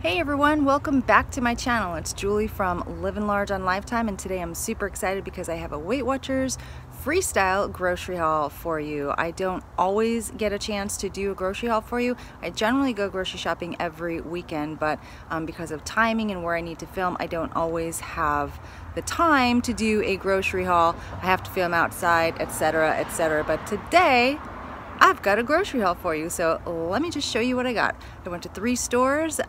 Hey everyone, welcome back to my channel. It's Julie from Living Large on Lifetime, and today I'm super excited because I have a Weight Watchers Freestyle grocery haul for you. I don't always get a chance to do a grocery haul for you. I generally go grocery shopping every weekend, but because of timing and where I need to film, I don't always have the time to do a grocery haul. I have to film outside, etc., etc. But today, I've got a grocery haul for you, so let me just show you what I got. I went to 3 stores.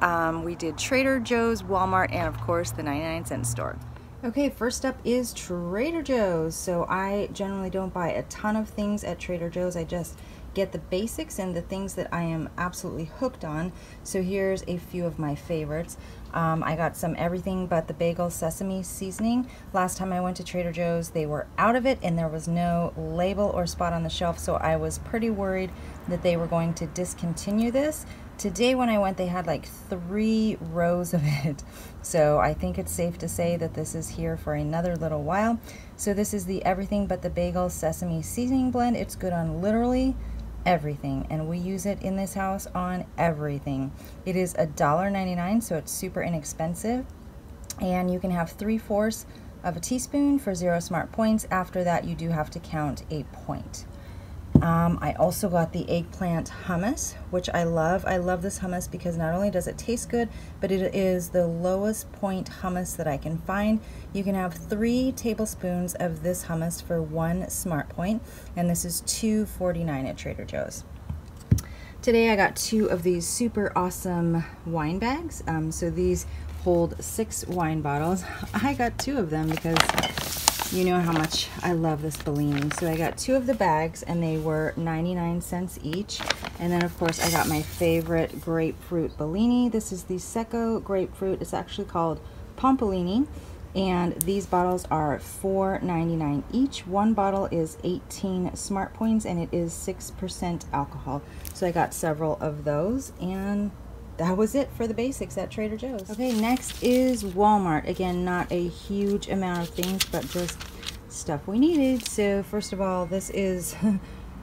We did Trader Joe's, Walmart, and of course the 99-cent store. Okay, first up is Trader Joe's. So I generally don't buy a ton of things at Trader Joe's. I just get the basics and the things that I am absolutely hooked on. So here's a few of my favorites. I got some everything but the bagel sesame seasoning. Last time I went to Trader Joe's, they were out of it and there was no label or spot on the shelf, so I was pretty worried that they were going to discontinue this. Today when I went, they had like 3 rows of it. So I think it's safe to say that this is here for another little while. So this is the everything but the bagel sesame seasoning blend. It's good on literally everything, and we use it in this house on everything. It is $1.99, so it's super inexpensive, and you can have 3/4 of a teaspoon for 0 smart points. After that, you do have to count a point. I also got the eggplant hummus, which I love. I love this hummus because not only does it taste good, but it is the lowest point hummus that I can find. You can have 3 tablespoons of this hummus for 1 smart point, and this is $2.49 at Trader Joe's. Today I got 2 of these super awesome wine bags. So these hold 6 wine bottles. I got 2 of them because you know how much I love this Bellini. So I got 2 of the bags and they were 99 cents each. And then of course I got my favorite grapefruit Bellini. This is the Secco grapefruit. It's actually called Pompolini. And these bottles are $4.99 each. One bottle is 18 smart points and it is 6% alcohol. So I got several of those, and that was it for the basics at Trader Joe's. Okay, next is Walmart. Again, not a huge amount of things, but just stuff we needed. So first of all, this is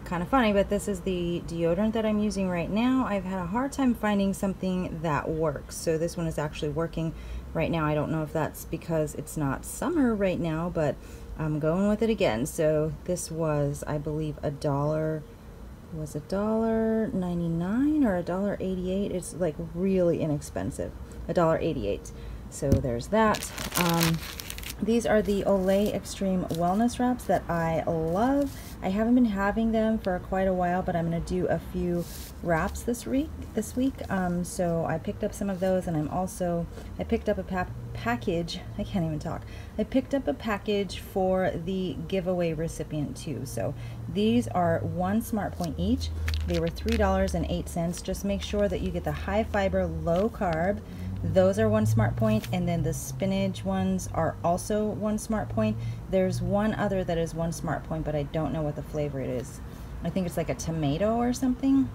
kind of funny, but this is the deodorant that I'm using right now. I've had a hard time finding something that works. So this one is actually working right now. I don't know if that's because it's not summer right now, but I'm going with it again. So this was, I believe, $1.99 or $1.88. It's like really inexpensive, $1.88. So there's that. These are the Olay Extreme Wellness Wraps that I love. I haven't been having them for quite a while, but I'm going to do a few wraps this week. So I picked up some of those, and I picked up a package. I can't even talk. I picked up a package for the giveaway recipient too. So these are 1 smart point each. They were $3.08. Just make sure that you get the high fiber, low carb. Those are 1 smart point, and then the spinach ones are also 1 smart point. There's one other that is 1 smart point, but I don't know what the flavor it is. I think it's like a tomato or something.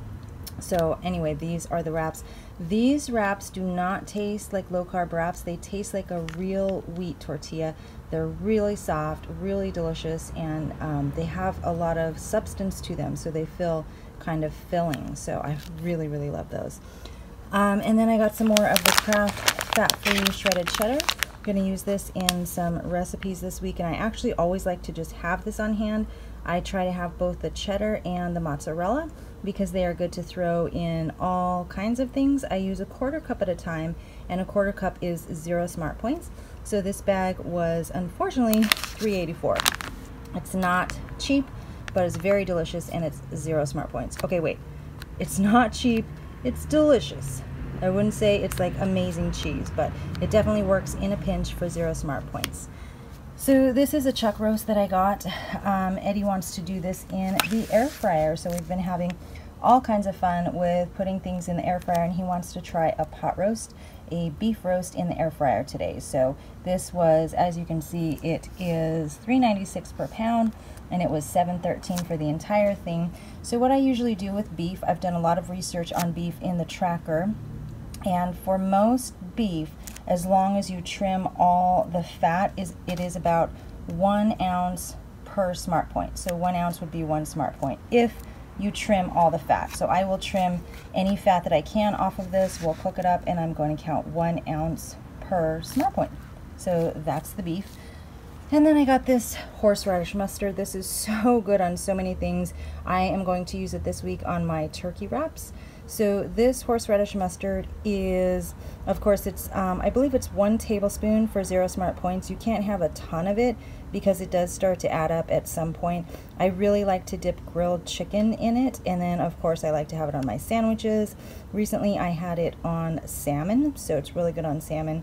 So anyway, these are the wraps. These wraps do not taste like low carb wraps. They taste like a real wheat tortilla. They're really soft, really delicious, and they have a lot of substance to them, so they feel kind of filling. So I really, really love those. And then I got some more of the Kraft fat-free shredded cheddar. I'm going to use this in some recipes this week, and I actually always like to just have this on hand. I try to have both the cheddar and the mozzarella because they are good to throw in all kinds of things. I use a 1/4 cup at a time, and a 1/4 cup is 0 smart points. So this bag was unfortunately $3.84. It's not cheap, but it's very delicious, and it's 0 smart points. Okay, wait. It's not cheap. It's delicious. I wouldn't say it's like amazing cheese, but it definitely works in a pinch for 0 smart points. So this is a chuck roast that I got. Eddie wants to do this in the air fryer, so we've been having all kinds of fun with putting things in the air fryer, and he wants to try a pot roast, a beef roast in the air fryer today. So this was, as you can see, it is $3.96 per pound, and it was $7.13 for the entire thing. So what I usually do with beef, I've done a lot of research on beef in the tracker, and for most beef, as long as you trim all the fat, it is about 1 ounce per smart point. So 1 ounce would be 1 smart point if you trim all the fat. So I will trim any fat that I can off of this. We'll cook it up, and I'm going to count 1 ounce per smart point. So that's the beef. And then I got this horseradish mustard. This is so good on so many things. I am going to use it this week on my turkey wraps. So this horseradish mustard is, of course, it's I believe it's 1 tablespoon for 0 smart points. You can't have a ton of it because it does start to add up at some point. I really like to dip grilled chicken in it, and then of course I like to have it on my sandwiches. Recently I had it on salmon, so it's really good on salmon.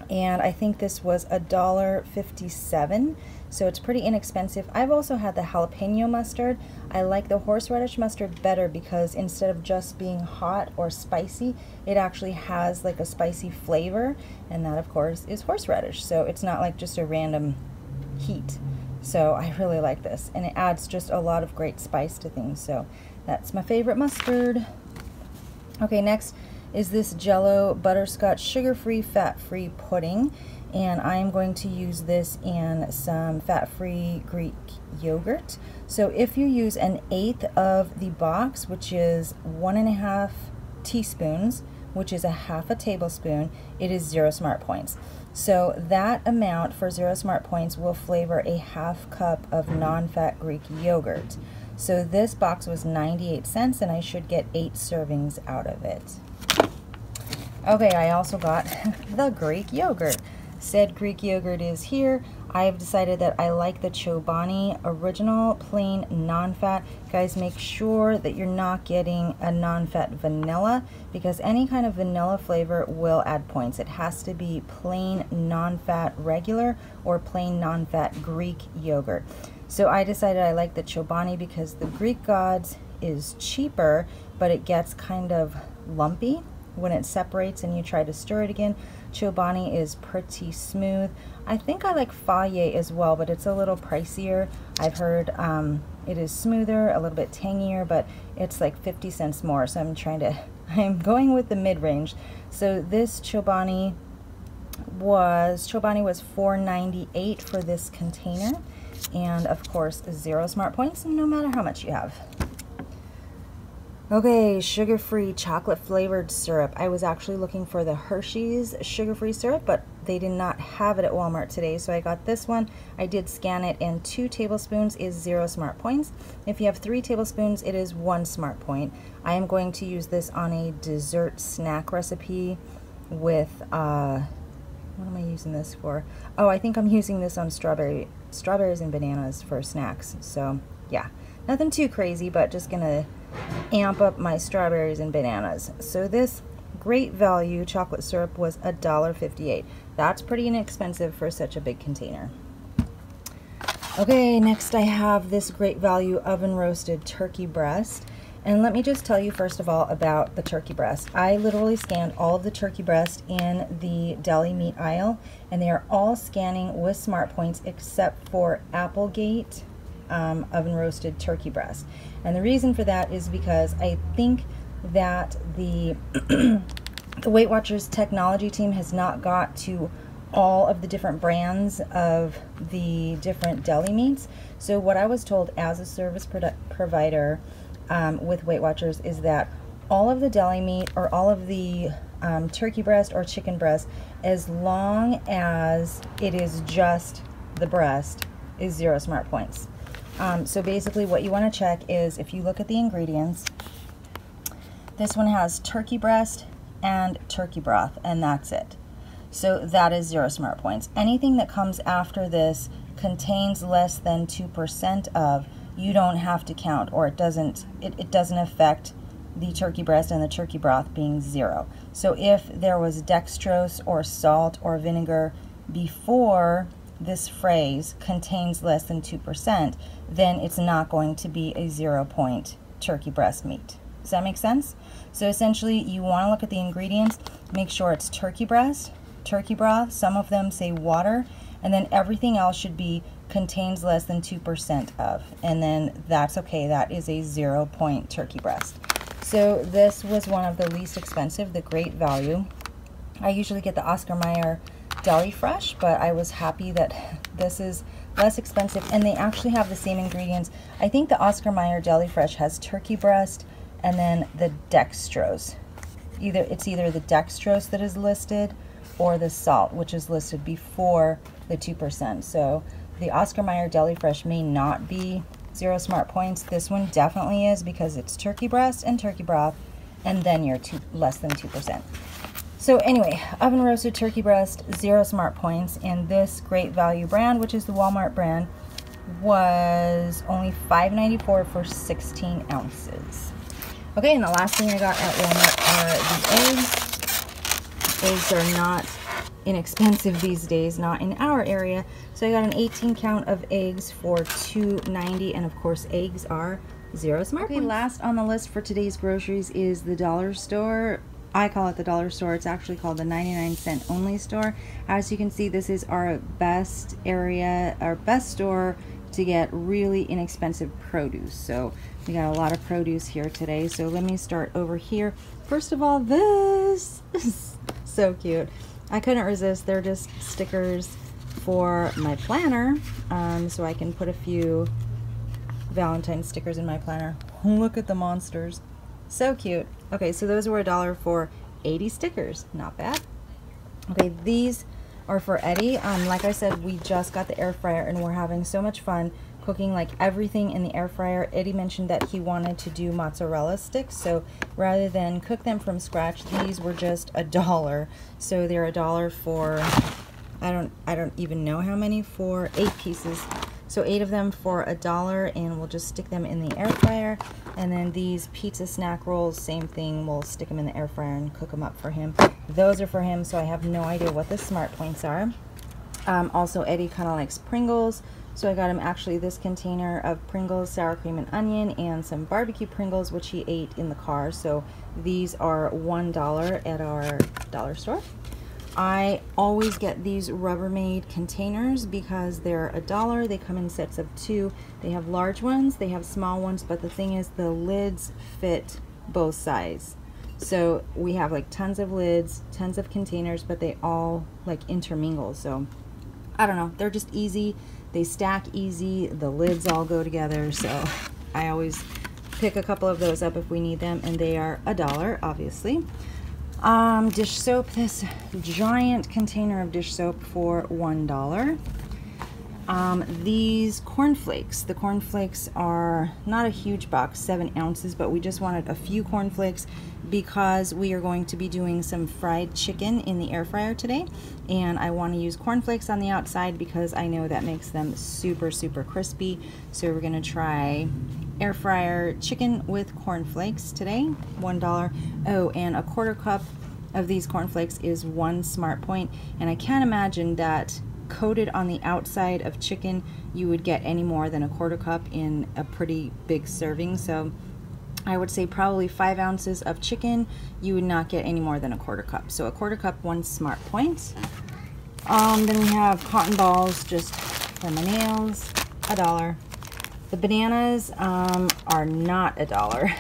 And I think this was $1.57, so it's pretty inexpensive. I've also had the jalapeno mustard. I like the horseradish mustard better because instead of just being hot or spicy, it actually has like a spicy flavor, and that of course is horseradish, so it's not like just a random heat. So I really like this, and it adds just a lot of great spice to things. So that's my favorite mustard. Okay, next is this Jello butterscotch sugar-free, fat-free pudding, and I am going to use this in some fat-free Greek yogurt. So if you use 1/8 of the box, which is 1.5 teaspoons, which is 1/2 tablespoon, it is 0 smart points. So that amount for 0 smart points will flavor a 1/2 cup of non-fat Greek yogurt. So this box was 98 cents, and I should get 8 servings out of it. Okay, I also got the Greek yogurt. Said Greek yogurt is here. I have decided that I like the Chobani original plain non-fat. Guys, make sure that you're not getting a non-fat vanilla, because any kind of vanilla flavor will add points. It has to be plain non-fat regular or plain non-fat Greek yogurt. So I decided I like the Chobani because the Greek Gods is cheaper, but it gets kind of lumpy when it separates and you try to stir it again. Chobani is pretty smooth. I think I like Fayet as well, but it's a little pricier. I've heard it is smoother, a little bit tangier, but it's like 50 cents more. So I'm going with the mid-range. So this Chobani was $4.98 for this container, and of course 0 smart points, no matter how much you have. Okay, sugar-free chocolate flavored syrup. I was actually looking for the Hershey's sugar-free syrup, but they did not have it at Walmart today, so I got this one. I did scan it, and 2 tablespoons is 0 smart points. If you have 3 tablespoons, it is 1 smart point. I am going to use this on a dessert snack recipe with, what am I using this for? Oh, I think I'm using this on strawberries and bananas for snacks. So yeah, nothing too crazy, but just gonna amp up my strawberries and bananas. So this Great Value chocolate syrup was $1.58. That's pretty inexpensive for such a big container. Okay, next I have this Great Value oven roasted turkey breast. And let me just tell you first of all about the turkey breast. I literally scanned all of the turkey breast in the deli meat aisle, and they are all scanning with smart points except for Applegate oven roasted turkey breast. And the reason for that is because I think that the the Weight Watchers technology team has not got to all of the different brands of the different deli meats. So what I was told as a service provider with Weight Watchers is that all of the deli meat or all of the turkey breast or chicken breast, as long as it is just the breast, is 0 smart points. So basically what you want to check is, if you look at the ingredients, this one has turkey breast and turkey broth, and that's it. So that is 0 smart points. Anything that comes after this contains less than 2% of, you don't have to count, or it doesn't affect the turkey breast and the turkey broth being 0. So if there was dextrose or salt or vinegar before this phrase contains less than 2%, then it's not going to be a 0 point turkey breast meat. Does that make sense? So essentially you want to look at the ingredients, make sure it's turkey breast, turkey broth, some of them say water, and then everything else should be contains less than 2% of, and then that's okay. That is a 0 point turkey breast. So this was one of the least expensive, the Great Value. I usually get the Oscar Mayer deli fresh, but I was happy that this is less expensive, and they actually have the same ingredients. I think the Oscar Mayer deli fresh has turkey breast and then the dextrose. It's either the dextrose that is listed or the salt, which is listed before the 2%. So the Oscar Mayer deli fresh may not be 0 smart points. This one definitely is, because it's turkey breast and turkey broth, and then you're less than 2%. So anyway, oven roasted turkey breast, 0 smart points, and this Great Value brand, which is the Walmart brand, was only $5.94 for 16 ounces. Okay, and the last thing I got at Walmart are the eggs. Eggs are not inexpensive these days, not in our area. So I got an 18 count of eggs for $2.90, and of course eggs are 0 smart points. Last on the list for today's groceries is the dollar store. I call it the dollar store. It's actually called the 99-cent only store. As you can see, this is our best area, our best store to get really inexpensive produce. So we got a lot of produce here today. So let me start over here. First of all, this is so cute. I couldn't resist. They're just stickers for my planner, so I can put a few Valentine stickers in my planner. Look at the monsters. So cute. Okay, so those were $1 for 80 stickers. Not bad. Okay, these are for Eddie. Like I said, we just got the air fryer and we're having so much fun cooking like everything in the air fryer. Eddie mentioned that he wanted to do mozzarella sticks, so rather than cook them from scratch, these were just $1. So they're $1 for, I don't even know how many, for 8 pieces. So 8 of them for $1, and we'll just stick them in the air fryer. And then these pizza snack rolls, same thing, we'll stick them in the air fryer and cook them up for him. Those are for him, so I have no idea what the smart points are. Also, Eddie kind of likes Pringles, so I got him actually this container of Pringles, sour cream and onion, and some barbecue Pringles, which he ate in the car. So these are $1 at our dollar store. I always get these Rubbermaid containers because they're $1. They come in sets of 2. They have large ones, they have small ones, but the thing is the lids fit both sides. So we have like tons of lids, tons of containers, but they all like intermingle. So I don't know, they're just easy. They stack easy. The lids all go together. So I always pick a couple of those up if we need them, and they are $1, obviously. Dish soap, this giant container of dish soap for $1. These cornflakes, the cornflakes are not a huge box, 7 ounces, but we just wanted a few cornflakes because we are going to be doing some fried chicken in the air fryer today, and I want to use cornflakes on the outside because I know that makes them super, super crispy. So we're going to try air fryer chicken with cornflakes today, $1. Oh, and a 1/4 cup of these cornflakes is 1 smart point, and I can't imagine that coated on the outside of chicken you would get any more than a 1/4 cup in a pretty big serving. So I would say probably 5 ounces of chicken, you would not get any more than a 1/4 cup. So a 1/4 cup, 1 smart point. Then we have cotton balls just for my nails, $1. The bananas are not $1.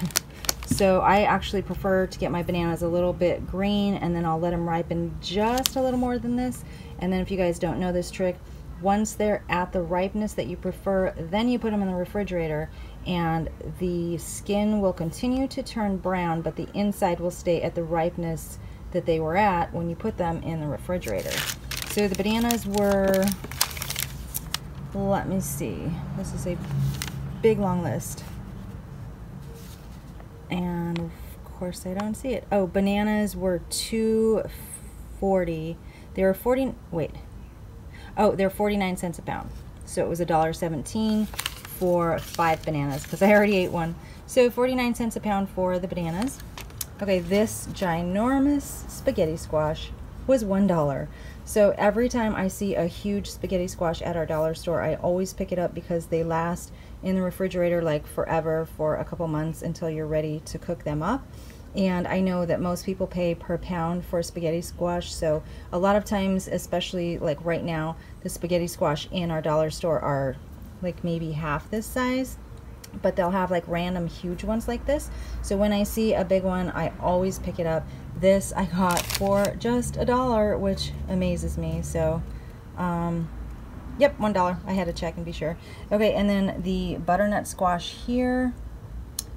So I actually prefer to get my bananas a little bit green, and then I'll let them ripen just a little more than this. And then if you guys don't know this trick, once they're at the ripeness that you prefer, then you put them in the refrigerator, and the skin will continue to turn brown, but the inside will stay at the ripeness that they were at when you put them in the refrigerator. So the bananas were, let me see, this is a big long list, and of course I don't see it. Oh, bananas were $2.40. They were 40, wait, oh, they're 49 cents a pound. So it was $1.17 for 5 bananas because I already ate one. So 49 cents a pound for the bananas. Okay, this ginormous spaghetti squash was $1. So every time I see a huge spaghetti squash at our dollar store, I always pick it up because they last in the refrigerator like forever, for a couple months until you're ready to cook them up. And I know that most people pay per pound for spaghetti squash, so a lot of times, especially like right now, the spaghetti squash in our dollar store are like maybe half this size, but they'll have like random huge ones like this. So when I see a big one, I always pick it up This I got for just $1, which amazes me. So, yep, $1. I had to check and be sure. Okay, and then the butternut squash here.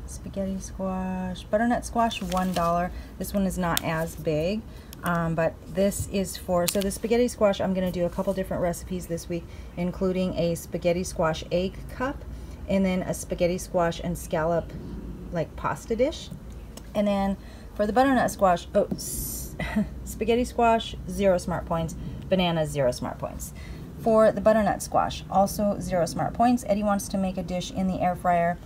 Spaghetti squash, butternut squash, $1. This one is not as big, but this is for, so the spaghetti squash, I'm going to do a couple different recipes this week, including a spaghetti squash egg cup, and then a spaghetti squash and scallop like pasta dish. And then for the butternut squash, spaghetti squash, 0 smart points, banana, 0 smart points. For the butternut squash, also 0 smart points. Eddie wants to make a dish in the air fryer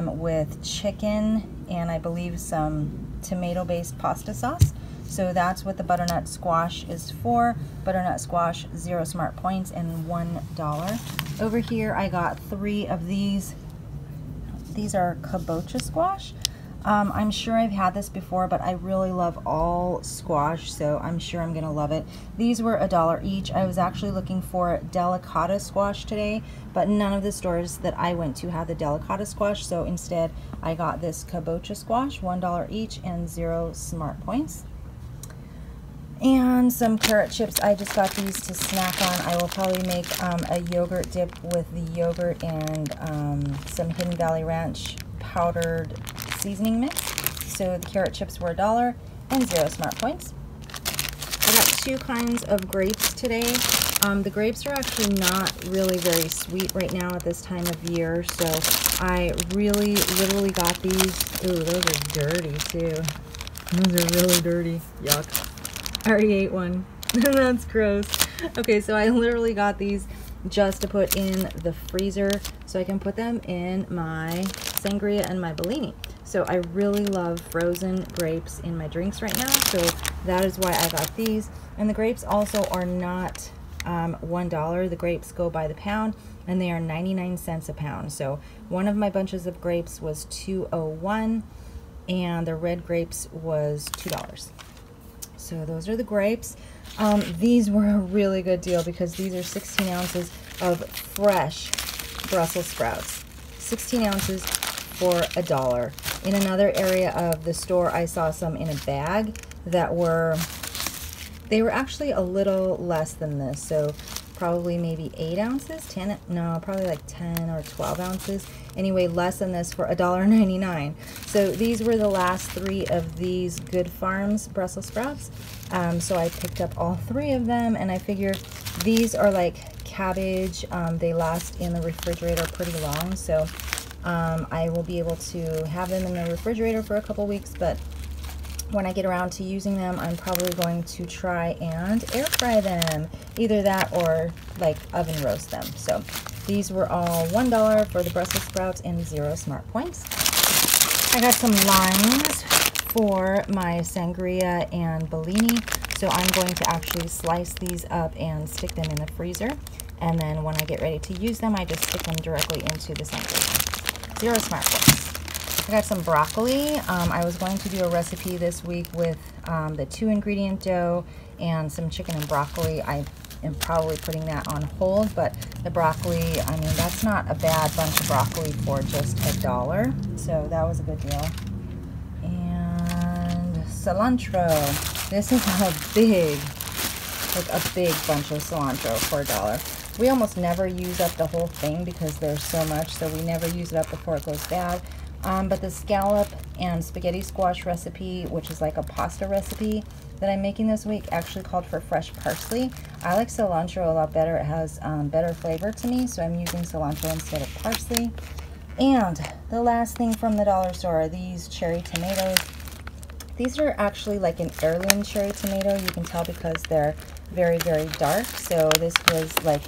with chicken and I believe some tomato-based pasta sauce. So that's what the butternut squash is for. Butternut squash, 0 smart points and $1. Over here I got 3 of these. These are kabocha squash. I'm sure I've had this before, but I really love all squash, so I'm sure I'm gonna love it. These were $1 each. I was actually looking for delicata squash today, but none of the stores that I went to had the delicata squash, so instead I got this kabocha squash, $1 each and 0 smart points. And some carrot chips. I just got these to snack on. I will probably make a yogurt dip with the yogurt and some Hidden Valley Ranch powdered seasoning mix. So the carrot chips were $1 and 0 smart points. I got 2 kinds of grapes today. The grapes are actually not really very sweet right now at this time of year, so I really literally got these. Ooh, those are dirty too. Those are really dirty. Yuck. I already ate one. That's gross. Okay, so I literally got these just to put in the freezer so I can put them in my sangria and my Bellini. So I really love frozen grapes in my drinks right now, so that is why I got these. And the grapes also are not $1. The grapes go by the pound and they are 99 cents a pound. So one of my bunches of grapes was $2.01 and the red grapes was $2. So those are the grapes. These were a really good deal because these are 16 ounces of fresh Brussels sprouts. 16 ounces for $1. In another area of the store, I saw some in a bag that were, they were actually a little less than this. So probably maybe 8 ounces, 10, no, probably like 10 or 12 ounces. Anyway, less than this for $1.99. So these were the last 3 of these Good Farms Brussels sprouts. So I picked up all 3 of them, and I figure these are like cabbage. They last in the refrigerator pretty long, so I will be able to have them in the refrigerator for a couple weeks, but when I get around to using them, I'm probably going to try and air fry them. Either that or like oven roast them. So these were all $1 for the Brussels sprouts and 0 smart points. I got some limes for my sangria and Bellini. So I'm going to actually slice these up and stick them in the freezer. And then when I get ready to use them, I just stick them directly into the sangria. 0 smart points. I got some broccoli. I was going to do a recipe this week with the 2-ingredient dough and some chicken and broccoli. I am probably putting that on hold, but the broccoli, I mean, that's not a bad bunch of broccoli for just $1. So that was a good deal. And cilantro. This is a big bunch of cilantro for $1. We almost never use up the whole thing because there's so much, so we never use it up before it goes bad. But the scallop and spaghetti squash recipe, which is like a pasta recipe that I'm making this week, actually called for fresh parsley. I like cilantro a lot better. It has better flavor to me, so I'm using cilantro instead of parsley. And the last thing from the dollar store are these cherry tomatoes. These are actually like an heirloom cherry tomato. You can tell because they're very, very dark. So this was like,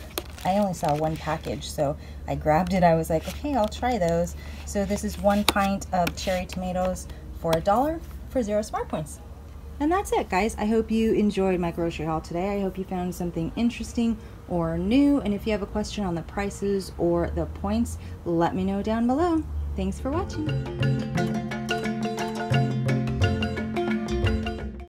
I only saw 1 package, so I grabbed it. I was like, okay, I'll try those. So this is 1 pint of cherry tomatoes for $1 for 0 smart points. And that's it, guys. I hope you enjoyed my grocery haul today. I hope you found something interesting or new. And if you have a question on the prices or the points, let me know down below. Thanks for watching.